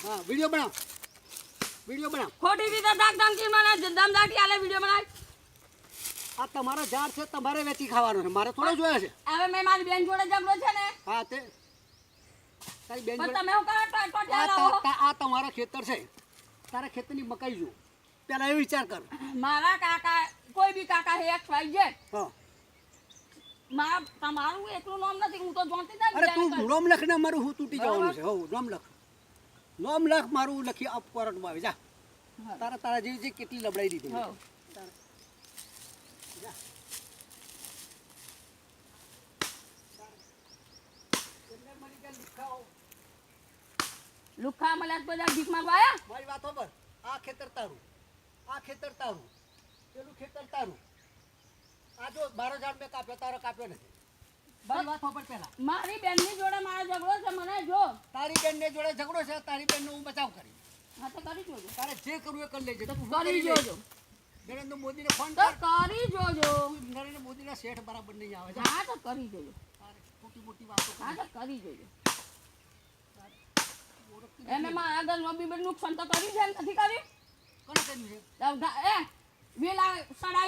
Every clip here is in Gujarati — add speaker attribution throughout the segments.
Speaker 1: હા વિડિયો બનાવ
Speaker 2: ખોટી રીતે દાગ ધમકી મને દમદાટી આલે વિડિયો બનાવ.
Speaker 1: આ તમારો ઝાડ છે તમારે વેચી ખાવાનો છે મારે થોડો જોયો છે
Speaker 2: હવે મેં મારી બેન જોડે ઝઘડો છે ને
Speaker 1: હા તે તારી બેન
Speaker 2: પણ
Speaker 1: જોડે
Speaker 2: તમે હું કરો ટોટિયા લાવો.
Speaker 1: આ તમારા ખેતર છે તારા ખેતરની મકાઈ જો પેલા એ વિચાર કર
Speaker 2: મારા કાકા કોઈ બી કાકા હે એક્સ વાય ઝેડ
Speaker 1: હા
Speaker 2: તમારું એકલું નામ નથી હું તો જોણતી જ
Speaker 1: અરે
Speaker 2: નથી.
Speaker 1: તું નામ લખ ને મારું હું તૂટી જવાનું છે હો નામ લખ મારું લખી આપ કોર્ટમાં આવી જા તારા જેવી જે કેટલી લબડાઈ દીધી
Speaker 2: હવ. લુખા મળ્યા બધા ભીખ માંગવા આયા.
Speaker 1: મારી વાત ખબર આ ખેતર તારું પેલું ખેતર તારું આ જો મારો ઝાડ મેં કાપ્યો તારો કાપ્યો નથી મારી વાત ખબર પેલા
Speaker 2: મારી બેનની જોડે મારો ઝઘડો છે મને જો
Speaker 1: તારી બેન ને જોડે ઝઘડો છે તારી બેન નો હું બચાવ કરી
Speaker 2: હા તો કરી જોજો
Speaker 1: તારે જે કરવું એ કરી લેજે તું
Speaker 2: કરી જોજો
Speaker 1: નરેન્દ્ર મોદીને ફોન
Speaker 2: તો
Speaker 1: કર
Speaker 2: કરી જોજો
Speaker 1: નરેન્દ્ર મોદીના શેઠ બરાબર નહીં આવે છે
Speaker 2: હા તો કરી જોજો
Speaker 1: તારે મોટી મોટી વાતો
Speaker 2: હા તો કરી જોજો એને માં આગળ નોબી બી નુકસાન તો કર્યું છે ને નથી કર્યું
Speaker 1: કોને કર્યું છે
Speaker 2: એ વેલા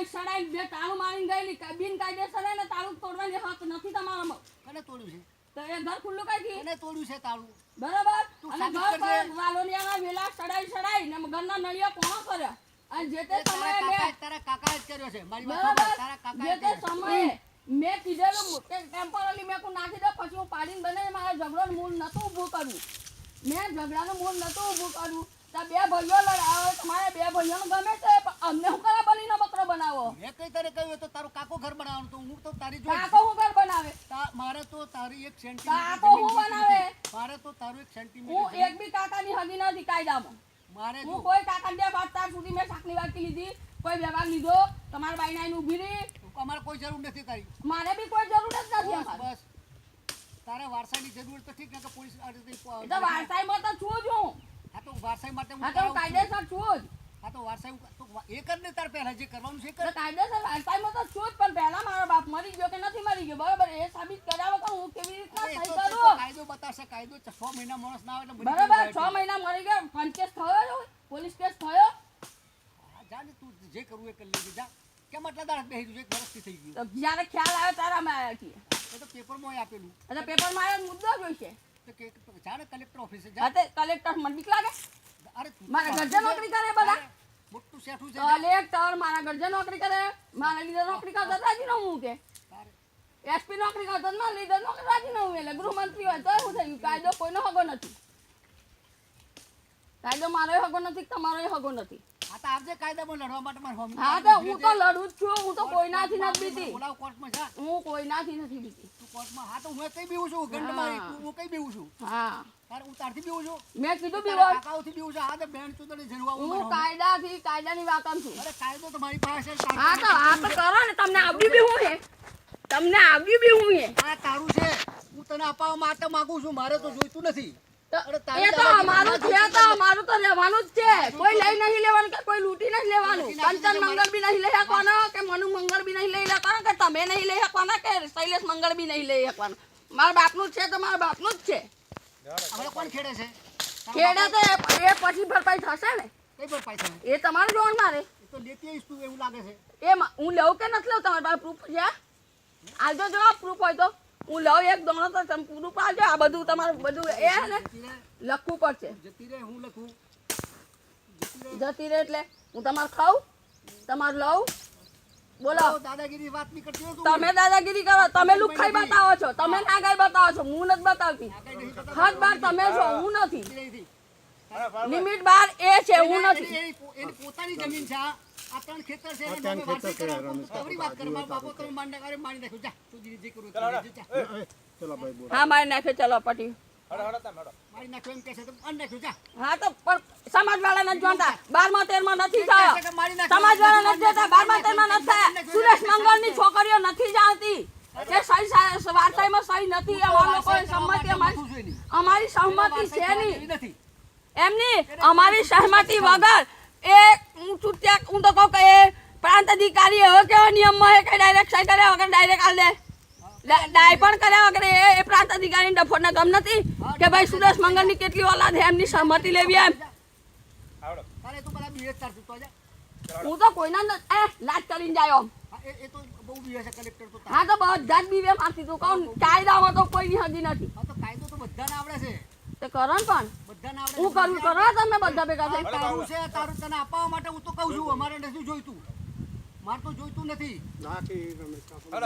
Speaker 2: સડાઈ બે તાળું મારીને ગયેલી બિન કાયદેસર ને તાળું તોડવાની હક નથી તમારામાં.
Speaker 1: કોને તોડ્યું છે
Speaker 2: તો એ ઘર ખુલ્લું કઈ થી
Speaker 1: કોને તોડ્યું છે તાળું
Speaker 2: બરાબર
Speaker 1: તું
Speaker 2: અને
Speaker 1: સાબિત
Speaker 2: ઘર
Speaker 1: કરજે.
Speaker 2: પર વાલોનિયાના વેલા સડાઈ ને ઘરના નળિયા કોણ કર્યા અને જે તે સમયે
Speaker 1: તારા કાકા જ કર્યો છે મારી વાત
Speaker 2: બરાબર
Speaker 1: સાંભળ, તારા કાકા
Speaker 2: જે તે સમયે મેં કીધેલું કે ટેમ્પરરી મેં કોઈ નાખી દો પછી હું પાડીને બને મારા ઝઘડાનું મૂળ નતું ઊભું કરવું મેં ઝઘડાનું મૂળ નતું ઊભું કરવું ત્યાં બે ભાઈઓ લડાવે તમારે બે ભાઈઓનું ગમે છે પણ અમને હું કરા બલીનો બકરો બનાવો
Speaker 1: મેં કઈ તારે કહ્યું તો તારું કાકો ઘર બનાવવાનું તો હું તો તારી જોડે
Speaker 2: કાકો હું ઘર બનાવે
Speaker 1: મારે તો તારી 1 સેન્ટીમીટર
Speaker 2: કાકો હું બનાવે
Speaker 1: મારે તો તારું 1
Speaker 2: હું
Speaker 1: સેન્ટીમીટર
Speaker 2: એક બી કાકાની હગી નથી કાયદામાં
Speaker 1: મારે
Speaker 2: હું કોઈ કાકાને બે વાત તાર સુધી મેં સાકલી વાટકી લીધી કોઈ વ્યવહાર લીધો તમારા બાઈ નાઈને ઊભી રહી
Speaker 1: અમારે કોઈ જરૂર નથી તારી
Speaker 2: મારે બી કોઈ જરૂર જ નથી
Speaker 1: બસ
Speaker 2: અમારે
Speaker 1: બસ તારે વારસાની જરૂર તો ઠીક કે પોલીસ આ રીતે
Speaker 2: એ તો વારસાઈમાં તો છું જ હું
Speaker 1: હા તો વારસાઈ માટે હું
Speaker 2: હા તો હું
Speaker 1: કરાવું છું.
Speaker 2: કાયદેસર છું જ
Speaker 1: હા તો વારસાઈ તો એ કર ને તાર પહેલા જે કરવાનું છે એ કર
Speaker 2: તો કાયદેસર વારસાઈમાં તો છું જ પણ પહેલા મારો બાપ મરી ગયો કે નથી મરી ગયો બરોબર એ સાબિત કર્યા વગર હું કેવી રીતના
Speaker 1: એ
Speaker 2: સહી
Speaker 1: તો
Speaker 2: કરું
Speaker 1: કાયદો બતાવશે કાયદો 6 મહિના માણસ ના આવે એટલે બધી
Speaker 2: બરોબર
Speaker 1: રીતે
Speaker 2: 6 મહિના મરી ગયા પંચકેસ થયો પોલીસ કેસ થયો
Speaker 1: હા, જા ને તું જે કરવું એ કરી લેજે જા કેમ આટલા દાડા બેહી ગયું 1 વર્ષથી થઈ ગયું
Speaker 2: તો જ્યારે ખ્યાલ આવે ત્યારે અમે આવ્યા છીએ
Speaker 1: એ તો પેપરમાં આપેલું
Speaker 2: એટલે પેપરમાં આવ્યો મુદ્દો જોઈશે
Speaker 1: તો કે જા ને કલેક્ટર ઓફિસે જા
Speaker 2: હા તે કલેક્ટર મને બીક લાગે
Speaker 1: અરે તું
Speaker 2: મારા ઘરજે નોકરી કરે બધા
Speaker 1: મોટું શેઠું છે
Speaker 2: કલેક્ટર મારા ઘરજે નોકરી કરે મારા લીધે નોકરી કરતા રાજી ન હું કે
Speaker 1: તારે
Speaker 2: એસપી નોકરી કરતા ના લીધે નોકરી રાજી ન હું એટલે ગૃહમંત્રી હોય તો શું થયું કાયદો કોઈનો હગો નથી કાયદો મારો હગો નથી તમારો હગો નથી
Speaker 1: આ તો આવજે કાયદામાં લડવા માટે મારે હોમી
Speaker 2: હા તો હું તો લડું જ છું હું તો કોઈનાથી નથી બીતી
Speaker 1: બોલાવ કોર્ટમાં જા
Speaker 2: હું કોઈનાથી નથી બીતી
Speaker 1: તું કોર્ટમાં હા તો હું કઈ બીવું છું ગંડ મારી હું કઈ બીવું છું
Speaker 2: હા
Speaker 1: તારે હું તારથી બીવું છું
Speaker 2: મેં કીધું બી
Speaker 1: તારા
Speaker 2: હોય
Speaker 1: કાકાઓથી બીવું છું હા તો બેન ચૂંટણી જરવા
Speaker 2: હું કાયદાની વાકમ છું
Speaker 1: અરે કાયદો તો મારી પાસે છે
Speaker 2: હા તો આ તો કરો ને તમને આવ્યું બી હું હે તમને આવ્યું બી હું હે
Speaker 1: આ તારું છે હું તને અપાવવા માટે માંગુ છું મારે તો જોઈતું નથી
Speaker 2: તો એ તો અમારું છે તો અમારું તો લેવાનું જ છે કોઈ લઈ નહીં લેવાનું કે કોઈ લૂંટી નહીં લેવાનું કંચન મંગળ બી નહીં લઈ શકવાનો કે મનુ મંગળ બી નહીં લઈ શકવાનો કે તમે નહીં લઈ શકવાના કે શૈલેષ મંગળ બી નહીં લઈ શકવાનું મારા બાપનું જ છે તો મારા બાપનું જ છે
Speaker 1: હવે કોણ ખેડે છે
Speaker 2: ખેડે તો એ પછી ભરપાઈ થશે ને
Speaker 1: કઈ પર પૈસા
Speaker 2: એ તમારે જોવાનું મારે
Speaker 1: એ તો લેતી આવીશ તું એવું લાગે છે
Speaker 2: હું લઉં કે નથી લઉં તમારી પાસે પ્રૂફ છે આલજો જવાબ પ્રૂફ હોય તો હું લઉં એક દોણો તો તમે પૂરું પાડજો આ બધું તમારું બધું એ ને લખવું પડશે
Speaker 1: જતી રહે હું લખું
Speaker 2: જતી રહે એટલે હું તમારે ખાઉં તમારે લઉં બોલો
Speaker 1: દાદાગીરી વાત નહીં કરતી હો તું
Speaker 2: તમે દાદાગીરી કરો તમે લુખાઈ બતાવો છો તમે નાગાઈ બતાવો છો હું નથી બતાવતી હદ બાર તમે છો હું નથી લિમિટ બાર એ છે હું નથી
Speaker 1: એની પોતાની જમીન છે આ 3 ખેતર છે એને તમે વારસાઈ કરાવો કવરી વાત કરે મારા બાપો તમે મારી નાખ્યો જા તું જે કરું જા
Speaker 2: હા મારી નાખે ચલો પટી
Speaker 1: મારી નાખ્યો એમ કહે છે તો અન નાખ્યો જા
Speaker 2: હા તો પણ સમાજવાળા નથી જોતા 12માં 13માં નથી થયો સમાજવાળા નથી જોતા 12માં 13માં નથી થયા સુરેશ મંગળની છોકરીઓ નથી જાણતી કે સહી વારસાઈમાં સહી નથી અમારા લોકોની સંમતિ અમારી સહમતિ છે નહીં એમની અમારી સહમતિ વગર એ હું તો કહું કે એ પ્રાંત અધિકારી હવે કેવા નિયમમાં હે કે ડાયરેક્ટ સહી કર્યા વગર ડાયરેક્ટ આલ દે ડાય પણ કર્યા વગર એ પ્રાંત અધિકારીને ડફોડને ગમ નથી કે ભાઈ સુરેશ મંગળની કેટલી ઓલાદ છે એમની સહમતિ લેવી એમ.
Speaker 1: તારે તો પેલા બીએસ ચાર તો જા.
Speaker 2: હું તો કોઈના લાજ કરીને જાય આમ.
Speaker 1: એ તો બહુ બીએસ કલેક્ટર તો
Speaker 2: હા તો બધા જ બીવે મારતી તું કહું કાયદામાં તો કોઈની હદી નથી.
Speaker 1: હા તો કાયદો તો બધાને આવડે છે.
Speaker 2: તે કરો ને પણ
Speaker 1: બધાને આવડે.
Speaker 2: હું કરું કરો તમે બધા ભેગા થઈ.
Speaker 1: તારું છે તારું તને અપાવવા માટે હું તો કહું છું અમારે નથી જોઈતું. માર તો જોઈતું નથી.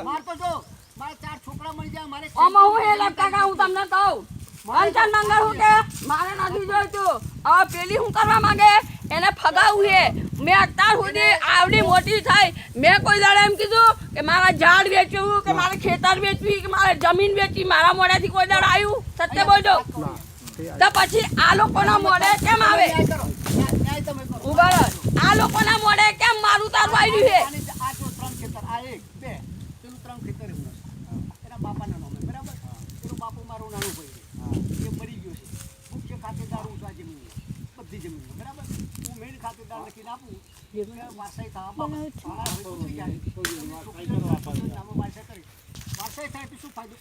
Speaker 1: માર તો જો મારે 4 છોકરા મળી જાય મારે.
Speaker 2: ઓમાં હું હે લેપ કાકા હું તમને કહું કંચન મંગળ હું કે મારે નથી જોઈતું. હવે પેલી હું કરવા માંગે એને ફગાવું છે. મેં અત્યાર સુધી આવડી મોટી થઈ મેં કોઈ દાડે એમ કીધું કે મારા ઝાડ વેચવું કે મારે ખેતર વેચવી કે મારે જમીન વેચવી મારા મોઢેથી કોઈ દાડે આવ્યું સત્ય બોલજો તો પછી આ લોકોના મોઢે કેમ આવે ઉભા રહો. આ લોકોના મોઢે કેમ મારું તારું આવ્યું છે.
Speaker 1: આ તો 3 ખેતર આ 1 2 પેલું 3 ખેતર એના બાપાના નામે બરાબર. પેલો બાપુ મારું નાનું ભાઈ એ મરી ગયો છે. મુખ્ય ખાતેદાર હું છું આ જમીન બધી જમીન બરાબર. હું મેઇન ખાતેદાર લખીને આપું વારસાઈ થવા વારસાઈ થાય તો શું ફાયદો.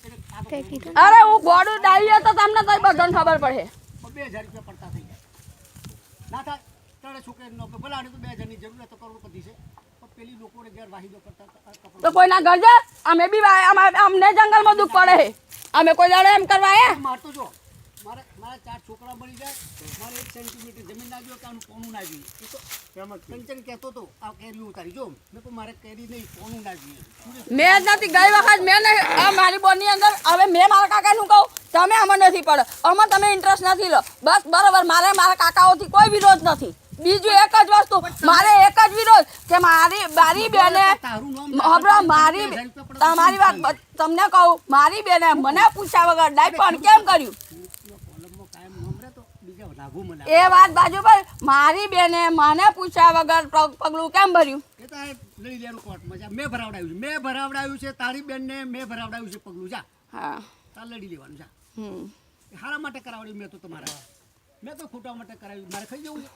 Speaker 2: અરે હું ગોડું ડાઈએ તો તમને તો બધાને ખબર પડે.
Speaker 1: 2000 રૂપિયા પડતા થઈ જાય ના થાય. 3 છોકરા ભલાડે તો 2000 ની જરૂર તો કરોડપતિ છે. પણ પેલી લોકોને ઘેર વાહિદો કરતા
Speaker 2: તો કોઈના ઘર જા અમે બી અમને જંગલમાં દુઃખ પડે છે. અમે કોઈ દાડે એમ કરવા હે
Speaker 1: મારતો જો મારે મારા 4 છોકરા મળી જાય મારે 1 સેન્ટીમીટર જમીન ના જોઈએ કે આનું કોનું ના જોઈએ. એ તો કંચન કહેતો તો આ કેરી ઉતારી જો મેં તો મારે કેરી નહીં કોનું ના જોઈએ.
Speaker 2: મેં જ નથી ગઈ વખત મેં નહીં મારી બોનની અંદર હવે મેં મારા કાકાનું કહું તમે આમાં નથી પડે આમાં તમે ઇન્ટરેસ્ટ નથી લો બસ બરાબર. મારે મારા કાકાઓથી કોઈ વિરોધ નથી. બીજું એક જ વસ્તુ મારે એક જ વિરોધ કે મારી બેને મારી તમારી વાત તમને કહું મારી બેને મને પૂછ્યા વગર ડાય પણ કેમ કર્યું એ વાત બાજુ પર મારી બેને મને પૂછ્યા વગર પગલું કેમ ભર્યું.
Speaker 1: એ તો લઈ લેવાનું કોર્ટમાં જા. મેં ભરાવડાવ્યું છે તારી બેનને મેં ભરાવડાવ્યું છે પગલું જા.
Speaker 2: હા
Speaker 1: તાર લડી લેવાનું જા. હારા માટે કરાવડ્યું મેં તો તમારા મેં તો ખોટા માટે કરાવ્યું. મારે ખાઈ જવું છે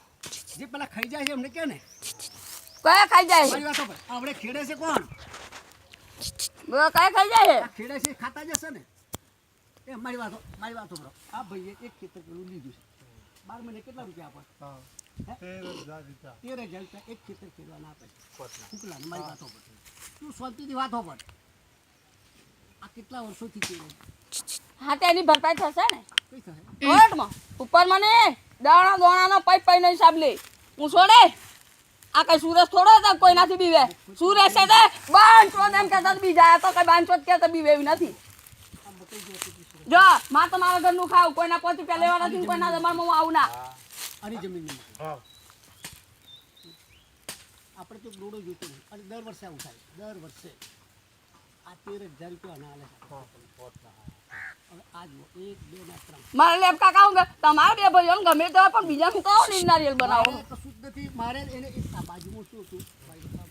Speaker 1: જે પેલા ખાઈ જાય છે એમને કે ને
Speaker 2: કયા ખાઈ જાય
Speaker 1: મારી વાતો પર આપણે ખેડે છે કોણ
Speaker 2: કયા ખાઈ જાય
Speaker 1: આ ખેડે છે ખાતા જશે ને એ મારી વાતો પર આ ભાઈએ એક ખેતર પેલું લીધું છે 12 મહિને કેટલા રૂપિયા આપે 13,000 રૂપિયા એક ખેતર ખેડવાના આપે ફૂકલા મારી વાતો પર તું શાંતિથી વાતો પર આ કેટલા વર્ષોથી ખેડે
Speaker 2: હા તેની ભરપાઈ થશે ને
Speaker 1: કઈ થશે
Speaker 2: કોર્ટમાં ઉપર મને દાણાનો પૈનો હિસાબ લે હું છોડે આ કઈ સુરેશ થોડો હતો કોઈ નથી બીવે સુરેશ છે બાંચોદ એમ કહેતા બીજા તો કઈ બાંચોદ કે બીવે એવી નથી. જો માં તો મારા ઘરનું ખાવ કોઈના 5 રૂપિયા લેવા નથી કોઈના જમાનમાં હું આવું ના.
Speaker 1: આની જમીન આપણે તો રોડો જોતો નહીં અને દર વર્ષે આવું થાય દર વર્ષે આ 13,000 રૂપિયા ના હાલે હવે આ જો 1 2 ના 3
Speaker 2: મારે લેપ કાકા હું તમારે બે ભાઈઓને ગમે તો પણ બીજા હું તો નારિયેલ બનાવો
Speaker 1: કશું જ નથી. મારે એને આ બાજુમાં શું હતું બાજુમાં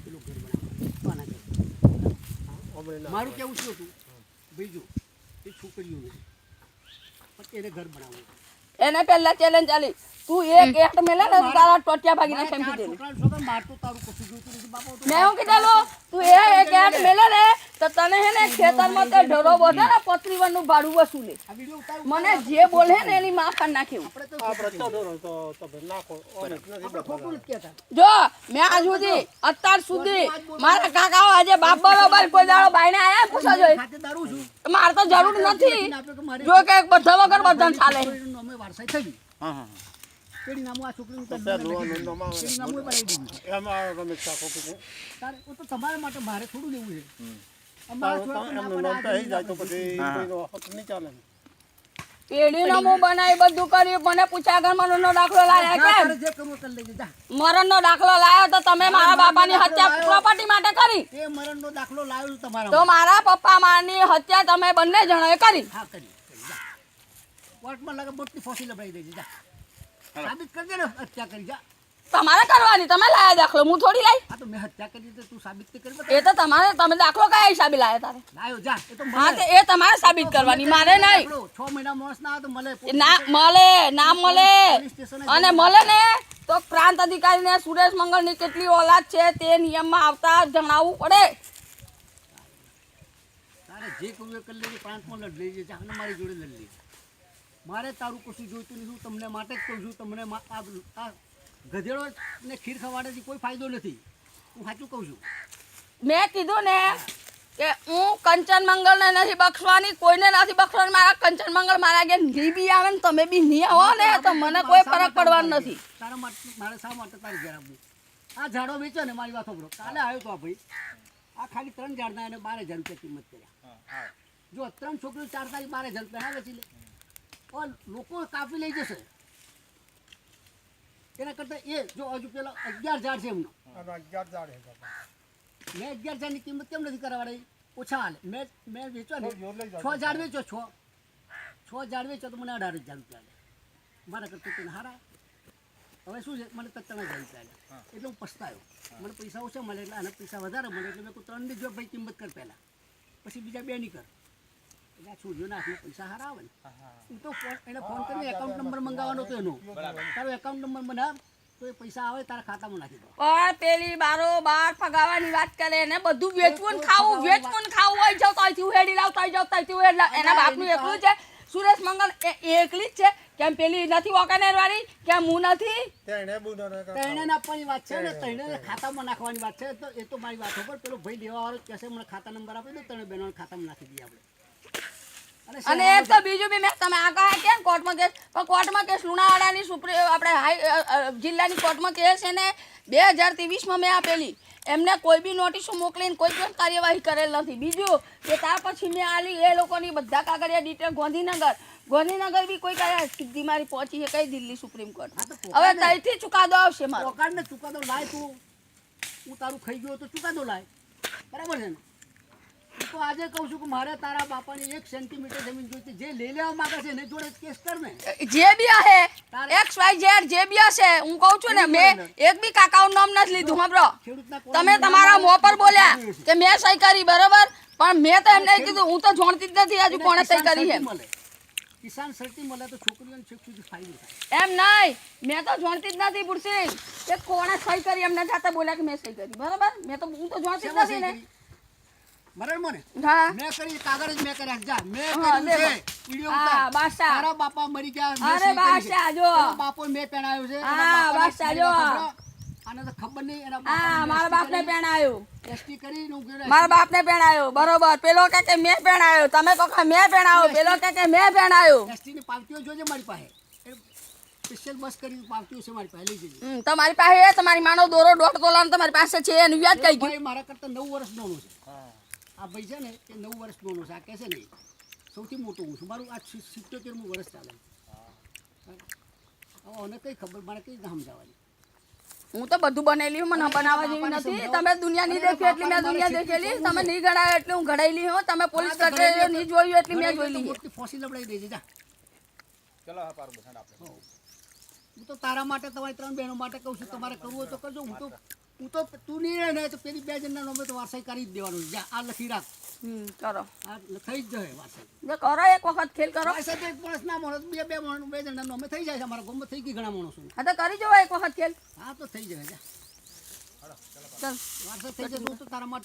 Speaker 1: પેલો ઘર બનાવવાનું મારું કેવું શું હતું બીજું એ છોકરીઓને પણ એને ઘર બનાવવું
Speaker 2: એને પહેલા ચેલેન્જ ચાલી તું એક એટ મેલે ને તારા ટોટિયા ભાગીને ફેંકી દે.
Speaker 1: મારતો તારું કશું જોઈતું નથી બાપા.
Speaker 2: મેં હું કીધેલું તું એક એટ મેલે ને તો તને હે ને ખેતરમાં તે ઢોરો બોધે ને 35 નું ભાડું વસૂલે. મને જે બોલે ને એની માં ખાન નાખ્યું. જો મેં આજ સુધી અત્યાર સુધી મારા કાકાઓ આજે બાપ બરોબર કોઈ દાડો બાઈને આયા પૂછો જોઈ મારે તો જરૂર નથી જો કે બધા વગર બધાને ચાલે.
Speaker 1: વારસાઈ થઈ પેડી નામું આ છોકરીનું નામું બનાવી દીધું તારે તો તમારા માટે મારે થોડું લેવું છે.
Speaker 2: પેઢી નામું બનાવી બધું કર્યું મને પૂછ્યા આગળ મરણનો દાખલો લાયા કેમ મરણનો દાખલો લાયો તો તમે મારા બાપાની હત્યા પ્રોપર્ટી માટે કરી.
Speaker 1: એ મરણનો દાખલો લાવ્યો તમારા
Speaker 2: તો મારા પપ્પા માની હત્યા તમે બંને જણાએ કરી.
Speaker 1: હા કરી કોર્ટમાં લાગે મોટી ફોસી લબડાઈ દેજે જા સાબિત કરજે ને હત્યા કરી જા.
Speaker 2: તમારે કરવાની તમે લાયા દાખલો હું થોડી લાવી.
Speaker 1: આ તો મેં હત્યા કરી તો તું સાબિત કરી
Speaker 2: એ તો તમારે તમે દાખલો કયા હિસાબે લાયા તારે
Speaker 1: લાયો જા. એ તો
Speaker 2: હા તો એ તમારે સાબિત કરવાની મારે નહીં.
Speaker 1: 6 મહિના મોસ ના આવે તો મળે
Speaker 2: ના મળે અને મળે ને તો પ્રાંત અધિકારીને સુરેશ મંગળની કેટલી ઓલાદ છે તે નિયમમાં આવતા જણાવવું પડે.
Speaker 1: તારે જે કહ્યું એ કરી લેજે, પ્રાંતમાં લડ લેજે, જાને મારી જોડે લડ લેજે. મારે તારું કશું જોઈતું નહીં. હું તમને માટે જ કહું છું, તમને આ ગધેડો ને ખીર ખવાડેથી કોઈ ફાયદો નથી. હું સાચું કહું છું.
Speaker 2: મેં કીધું ને કે હું કંચન મંગળને નથી બક્ષવાની, કોઈને નથી બક્ષવાની. મારા કંચન મંગળ મારા ઘેર નહીં બી આવે ને તમે બી નહીં આવો ને તો મને કોઈ ફરક પડવાનો નથી.
Speaker 1: તારા માટે મારે શા માટે તારી ઘેર આવવું? આ ઝાડો વેચો ને મારી વાત સાંભળો. કાલે આવ્યો તો આ ભાઈ, આ ખાલી 3 ઝાડના એને 12,000 રૂપિયા કિંમત કર્યા. જો 3 છોકરીઓ 4 તારીખ 12,000 રૂપિયા ના વેચી લે, પણ લોકો કાપી લઈ જશે. એના કરતાં એ જો હજુ પેલા 11 ઝાડ છે એમનો, મેં 11 ઝાડની કિંમત કેમ નથી કરાવડાવી? ઓછા હાલે. મેં વેચો ને 6 ઝાડ વેચો, 6 ઝાડ વેચો તો મને 18,000 રૂપિયા લે. મારા કરતાં તેને હારા. હવે શું છે, મને તો 3,000 રૂપિયા લે. એટલે હું પસ્તાયો. મને પૈસા ઓછા મળે એટલે આને પૈસા વધારે મળે એટલે મેં 3 ની જો ભાઈ કિંમત કર પહેલાં, પછી બીજા 2 ની કર. એટલે છોડીઓના હાથમાં પૈસા હારા આવે ને. હું તો એને ફોન કરીને એકાઉન્ટ નંબર મંગાવવાનો હતો એનો. તારો એકાઉન્ટ નંબર મને આપ તો એ પૈસા આવે તારા ખાતામાં નાખી દો.
Speaker 2: પણ પેલી બારોબાર ફગાવાની વાત કરે ને બધું વેચવું ને ખાવું હોય જાવ તો અહીંથી ઉહેડી લાવ, તો જાવ તો અહીંથી ઉહેડી લાવ. એના બાપનું એકલું છે. સુરેશ મંગલ એકલી જ છે. કેમ પેલી નથી વાંકાનેર વાળી? કેમ હું નથી?
Speaker 1: તૈણે આપવાની વાત છે ને, તૈણે ખાતામાં નાખવાની વાત છે. તો એ તો મારી વાત ઉપર પેલો ભાઈ દેવા વાળો કહેશે મને ખાતા નંબર આપી દો, તને બહેનોને ખાતામાં નાખી દઈએ આપણે.
Speaker 2: અને એક તો બીજું બી મેં તમે આ કહે કેમ કોર્ટમાં કેસ, પણ કોર્ટમાં કેસ લુણાવાડાની આપણે હાઈ જિલ્લાની કોર્ટમાં કેસ છે ને 2023માં મેં આપેલી. એમને કોઈ બી નોટિસો મોકલીને કોઈ પણ કાર્યવાહી કરેલ નથી. બીજું કે ત્યાર પછી મેં આલી એ લોકોની બધા કાગળિયા ડિટેલ ગાંધીનગર બી કોઈ કયા સીધી મારી પહોંચી છે કઈ દિલ્હી સુપ્રીમ કોર્ટ. હવે ત્યાંથી ચુકાદો આવશે મારો.
Speaker 1: પોકારને ચુકાદો લાય તું. હું તારું ખાઈ ગયો તો ચુકાદો લાય, બરાબર છે ને? હું તો આજે કહું છું કે મારે તારા બાપાની 1 સેન્ટીમીટર જમીન જોઈતી. જે લઈ લેવા માંગે છે એને જોડે કેસ કર ને.
Speaker 2: જે બી હે XYZ જે બી હશે, હું કહું છું ને મેં એક બી કાકાનું નામ નથી લીધું. સાંભળો, તમે તમારા મોં પર બોલ્યા કે મેં સહી કરી, બરોબર, પણ મેં તો એમને કીધું હું તો જાણતી જ નથી હજુ કોણે સહી કરી છે.
Speaker 1: કિસાન સર્ટી મળે તો છોકરીઓને છેક સુધી ફાયદો થાય.
Speaker 2: એમ નહીં, મેં તો જાણતી જ નથી પુરસિંહ કે કોણે સહી કરી. એમને જાતે બોલ્યા કે મેં સહી કરી, બરોબર. હું તો જાણતી જ નથી ને.
Speaker 1: બરાબર ને?
Speaker 2: હા,
Speaker 1: મેં કરી કાગળ જ મેં કર્યા. જા મેં કર્યું છે. વિડિયો ઉતાર.
Speaker 2: હા બાદશાહ,
Speaker 1: તારા બાપા મરી ગયા. મેં
Speaker 2: અરે
Speaker 1: સહી કરી છે.
Speaker 2: બાદશાહ જો
Speaker 1: તારા બાપો મેં પહેણાયો છે.
Speaker 2: હા બાદશાહ જો
Speaker 1: આને તો ખબર નહીં એના
Speaker 2: હા મારા બાપને પહેણાયું.
Speaker 1: ટેસ્ટી કરી નું કે
Speaker 2: મારા બાપને પહેણાયો, બરોબર. પેલો કે મેં પહેણાયો, તમે કહો કે મેં પહેણાયો, પેલો કે મેં પહેણાયો.
Speaker 1: ટેસ્ટી ની પાવતીઓ જોજે મારી પાસે. સ્પેશિયલ બસ કરી પાવતીઓ છે મારી પાસે, લઈ જજે.
Speaker 2: તમારી પાસે તમારી માનો દોરો 1.5 તોલાનો તમારી પાસે છે એનું વ્યાજ કઈ ગયું?
Speaker 1: ભાઈ મારા કરતા 9 વર્ષ નાનો છે. આ ભાઈ છે ને એ 9 વર્ષ નાનો છે. આ કહે છે ને સૌથી મોટો હું છું. મારું આ 77મું વર્ષ ચાલે. હવે મને કઈ ખબર, મારે કઈ ના સમજાવવાની.
Speaker 2: હું તો બધું બનેલી મને બનાવવા જેવી નથી. તમે દુનિયા નહીં દેખી એટલી મેં દુનિયા દેખેલી. તમે નહીં ગણાય એટલી હું ઘડાયેલી હું. તમે પોલીસ કચેરીઓ નહીં જોયું એટલી મેં જોયેલી.
Speaker 1: મોટી ફોસી લબડાઈ દેજે જા.
Speaker 3: ચલો હા પારું બસાડ આપણે.
Speaker 1: હું તો તારા માટે, તમારી 3 બહેનો માટે કહું છું. તમારે કરવું હોય તો કરજો. હું તો તું નહીં રહે ને તો પેલી 2 જણના નામે તો વારસાઈ કરી જ દેવાનું. જા આ લખી રાખ.
Speaker 2: કરો,
Speaker 1: આ થઈ જ જાય વારસાઈ.
Speaker 2: જો કરો એક વખત ખેલ કરો.
Speaker 1: વારસાઈ તો 1 માણસ ના માણસ, 2 જણના નામે થઈ જાય છે. અમારા ગામમાં થઈ ગઈ ઘણા માણસો.
Speaker 2: હા તો કરી જવો એક વખત ખેલ.
Speaker 1: હા તો થઈ જાય જા.
Speaker 2: ચાલ
Speaker 1: વારસાઈ થઈ જશે તો તારા માટે